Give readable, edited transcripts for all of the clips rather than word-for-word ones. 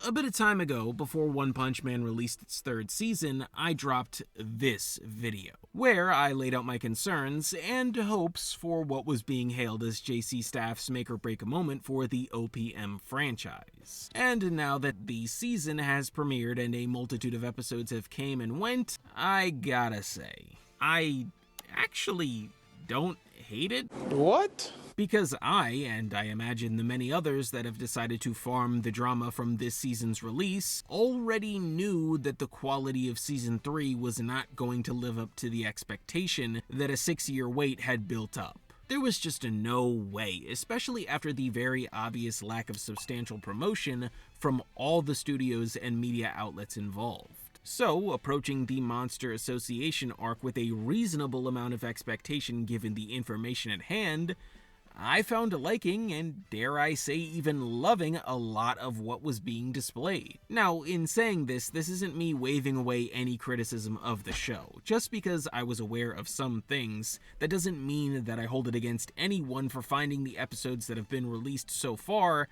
A bit of time ago, before One Punch Man released its third season, I dropped this video, where I laid out my concerns and hopes for what was being hailed as JC Staff's make-or-break moment for the OPM franchise. And now that the season has premiered and a multitude of episodes have came and went, I gotta say, I actually don't hate it. What? Because I, and I imagine the many others that have decided to farm the drama from this season's release, already knew that the quality of Season 3 was not going to live up to the expectation that a 6-year wait had built up. There was just a no way, especially after the very obvious lack of substantial promotion from all the studios and media outlets involved. So, approaching the Monster Association arc with a reasonable amount of expectation given the information at hand, I found liking, and dare I say even loving, a lot of what was being displayed. Now, in saying this isn't me waving away any criticism of the show. Just because I was aware of some things, that doesn't mean that I hold it against anyone for finding the episodes that have been released so far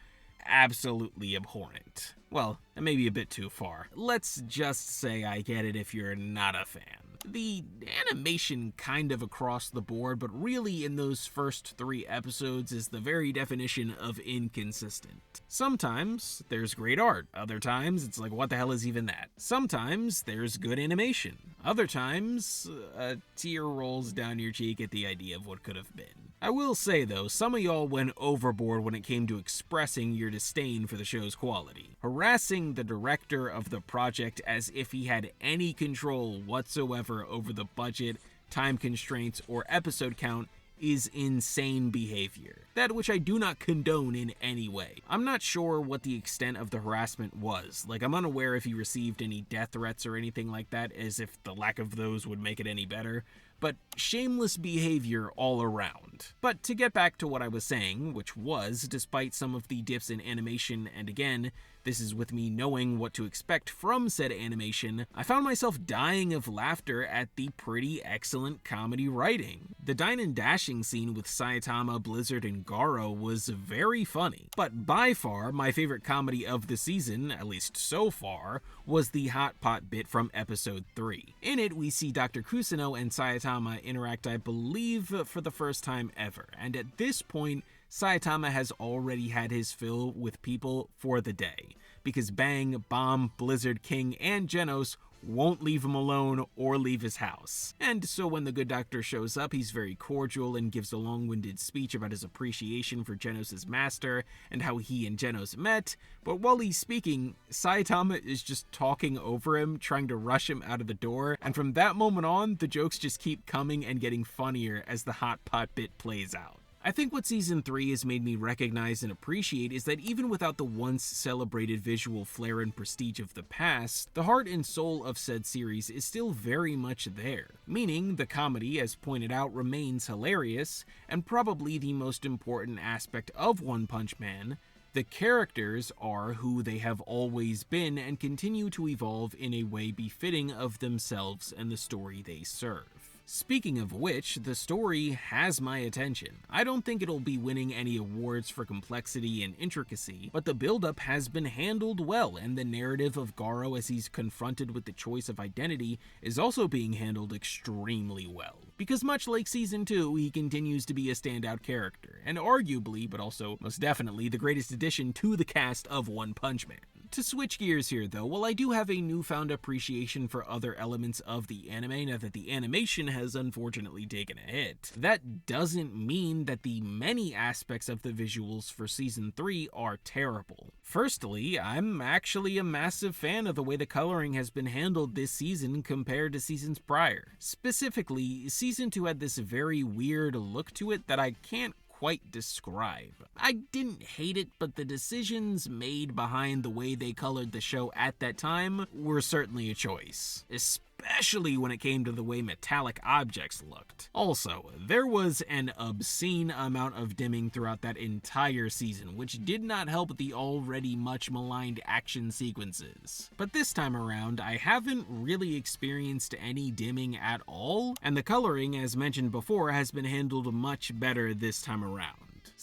absolutely abhorrent. Well, maybe a bit too far. Let's just say I get it if you're not a fan. The animation kind of across the board, but really in those first 3 episodes is the very definition of inconsistent. Sometimes there's great art, other times it's like what the hell is even that? Sometimes there's good animation, other times a tear rolls down your cheek at the idea of what could have been. I will say though, some of y'all went overboard when it came to expressing your disdain for the show's quality, harassing the director of the project as if he had any control whatsoever over the budget, time constraints, or episode count is insane behavior. That which I do not condone in any way. I'm not sure what the extent of the harassment was. Like, I'm unaware if he received any death threats or anything like that, as if the lack of those would make it any better. But shameless behavior all around. But to get back to what I was saying, which was, despite some of the dips in animation, and again, this is with me knowing what to expect from said animation, I found myself dying of laughter at the pretty excellent comedy writing. The dine and dashing scene with Saitama, Blizzard, and Garo was very funny. But by far, my favorite comedy of the season, at least so far, was the hot pot bit from episode 3. In it, we see Dr. Kusino and Saitama interact, I believe, for the first time ever, and at this point, Saitama has already had his fill with people for the day, because Bang, Bomb, Blizzard, King, and Genos won't leave him alone or leave his house. And so when the good doctor shows up, he's very cordial and gives a long-winded speech about his appreciation for Genos' master and how he and Genos met, but while he's speaking, Saitama is just talking over him, trying to rush him out of the door, and from that moment on, the jokes just keep coming and getting funnier as the hot pot bit plays out. I think what Season 3 has made me recognize and appreciate is that even without the once celebrated visual flair and prestige of the past, the heart and soul of said series is still very much there. Meaning, the comedy, as pointed out, remains hilarious, and probably the most important aspect of One Punch Man, the characters are who they have always been and continue to evolve in a way befitting of themselves and the story they serve. Speaking of which, the story has my attention. I don't think it'll be winning any awards for complexity and intricacy, but the build-up has been handled well, and the narrative of Garo as he's confronted with the choice of identity is also being handled extremely well. Because much like Season 2, he continues to be a standout character, and arguably, but also most definitely, the greatest addition to the cast of One Punch Man. To switch gears here though, while I do have a newfound appreciation for other elements of the anime now that the animation has unfortunately taken a hit, that doesn't mean that the many aspects of the visuals for Season 3 are terrible. Firstly, I'm actually a massive fan of the way the coloring has been handled this season compared to seasons prior. Specifically, Season 2 had this very weird look to it that I can't quite describe. I didn't hate it, but the decisions made behind the way they colored the show at that time were certainly a choice, especially when it came to the way metallic objects looked. Also, there was an obscene amount of dimming throughout that entire season, which did not help the already much maligned action sequences. But this time around, I haven't really experienced any dimming at all, and the coloring, as mentioned before, has been handled much better this time around.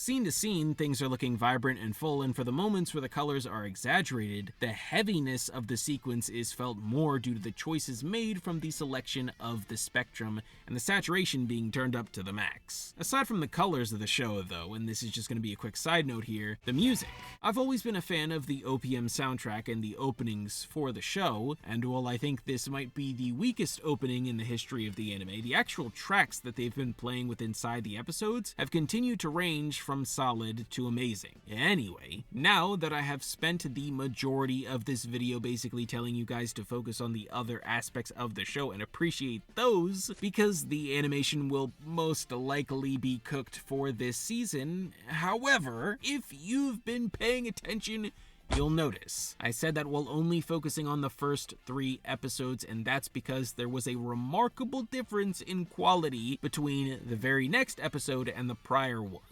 Scene to scene, things are looking vibrant and full, and for the moments where the colors are exaggerated, the heaviness of the sequence is felt more due to the choices made from the selection of the spectrum and the saturation being turned up to the max. Aside from the colors of the show though, and this is just going to be a quick side note here, the music. I've always been a fan of the OPM soundtrack and the openings for the show, and while I think this might be the weakest opening in the history of the anime, the actual tracks that they've been playing with inside the episodes have continued to range from solid to amazing. Anyway, now that I have spent the majority of this video basically telling you guys to focus on the other aspects of the show and appreciate those, because the animation will most likely be cooked for this season. However, if you've been paying attention, you'll notice I said that while only focusing on the first 3 episodes, and that's because there was a remarkable difference in quality between the very next episode and the prior ones.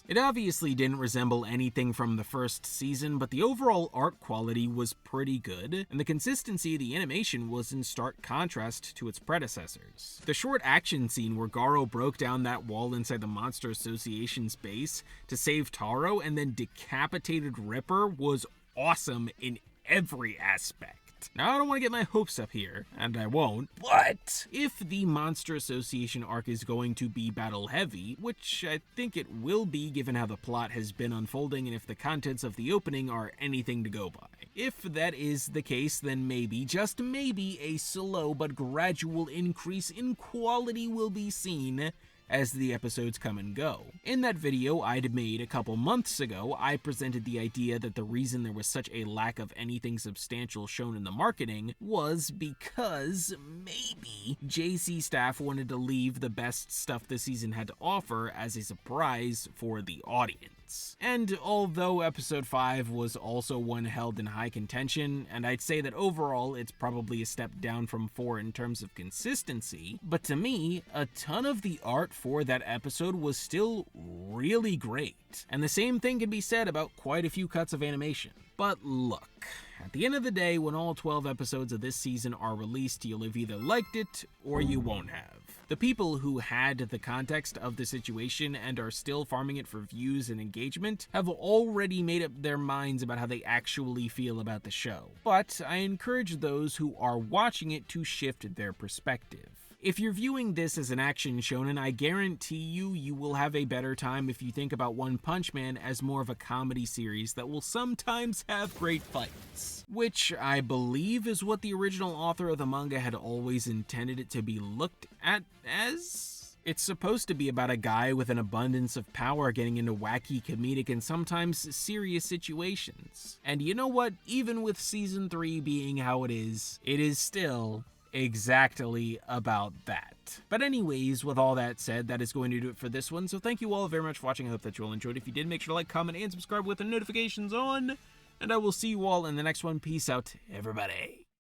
It obviously didn't resemble anything from the first season, but the overall art quality was pretty good, and the consistency of the animation was in stark contrast to its predecessors. The short action scene where Garo broke down that wall inside the Monster Association's base to save Taro and then decapitated Ripper was awesome in every aspect. Now, I don't want to get my hopes up here, and I won't, but if the Monster Association arc is going to be battle-heavy, which I think it will be given how the plot has been unfolding and if the contents of the opening are anything to go by. If that is the case, then maybe, just maybe, a slow but gradual increase in quality will be seen as the episodes come and go. In that video I'd made a couple months ago, I presented the idea that the reason there was such a lack of anything substantial shown in the marketing was because maybe JC staff wanted to leave the best stuff the season had to offer as a surprise for the audience. And although episode 5 was also one held in high contention, and I'd say that overall it's probably a step down from 4 in terms of consistency, but to me, a ton of the art for that episode was still really great. And the same thing can be said about quite a few cuts of animation. But look, at the end of the day, when all 12 episodes of this season are released, you'll have either liked it or you won't have. The people who had the context of the situation and are still farming it for views and engagement have already made up their minds about how they actually feel about the show. But I encourage those who are watching it to shift their perspective. If you're viewing this as an action shonen, I guarantee you will have a better time if you think about One Punch Man as more of a comedy series that will sometimes have great fights. Which I believe is what the original author of the manga had always intended it to be looked at as. It's supposed to be about a guy with an abundance of power getting into wacky, comedic, and sometimes serious situations. And you know what? Even with season 3 being how it is still exactly about that. But anyways, with all that said, that is going to do it for this one. So thank you all very much for watching. I hope that you all enjoyed. If you did, make sure to like, comment, and subscribe with the notifications on. And I will see you all in the next one. Peace out, everybody.